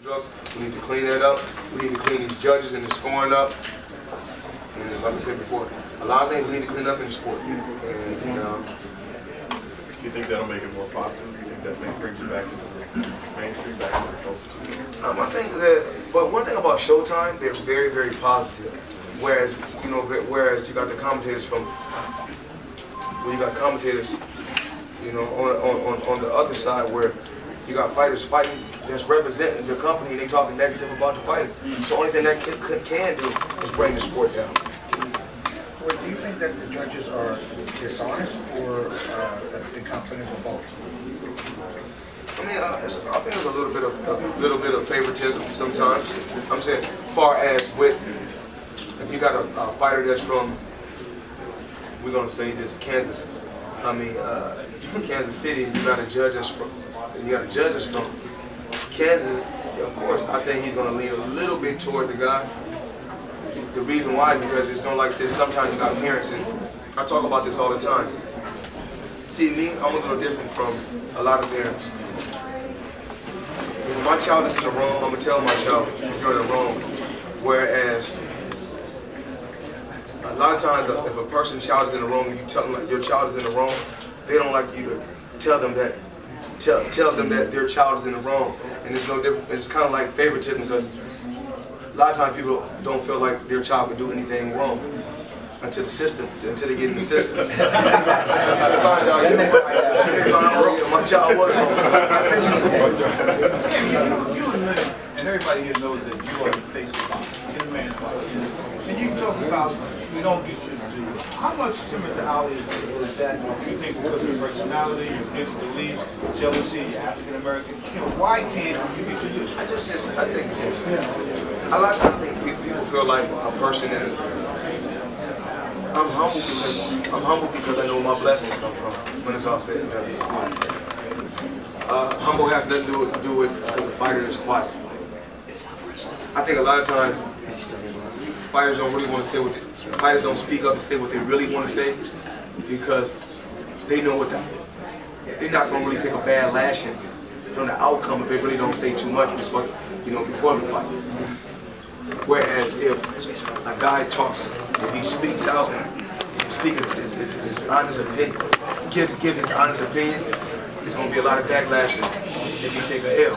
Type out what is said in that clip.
drugs. We need to clean that up. We need to clean these judges and the scoring up. And like I said before, a lot of things we need to clean up in the sport. And, do you think that'll make it more popular? Do you think that brings it back into the mainstream, back into the focus? I think that, but one thing about Showtime, they're very, very positive. Whereas, you know, whereas you got the commentators from, well, you got commentators, you know, on the other side where you got fighters fighting that's representing the company and they talking negative about the fighter. So the only thing that can do is bring the sport down. Well, do you think that the judges are dishonest or the companies or both? I mean, I think there's a little bit of favoritism sometimes. I'm saying, as far as with, if you got a fighter that's from, we're gonna say just Kansas. I mean, from Kansas City, you got a judge that's from Kansas. Of course, I think he's gonna lean a little bit toward the guy. The reason why is because it's not like this. Sometimes you got parents, and I talk about this all the time. See, me, I'm a little different from a lot of parents. When my child is in the wrong, I'm gonna tell my child you're in the wrong. Whereas a lot of times, if a person's child is in the wrong, and you tell them like your child is in the wrong, they don't like you to tell them that their child is in the wrong. And it's no different. It's kind of like favoritism because a lot of times people don't feel like their child can do anything wrong until they get in the system. I find out my child was wrong. You and everybody here knows that you are the face of boxing. You're the man of boxing. And you talk about we don't get you to do. How much similar to Ali is that? Do you think because of your personality, your gift, belief, jealousy, African American? You know, why can't you get you to do? I think a lot of times I think people feel like a person is. I'm humble because I know where my blessings come from. When it's all said and done, humble has nothing to do with the fighter that's quiet. I think a lot of times fighters don't really want to say what fighters don't speak up and say what they really want to say because they know what they're not going to really take a bad lashing from the outcome if they really don't say too much before the fight. Whereas if a guy talks, if he speaks out and speaks his honest opinion, give his honest opinion, there's going to be a lot of backlash if you take a L.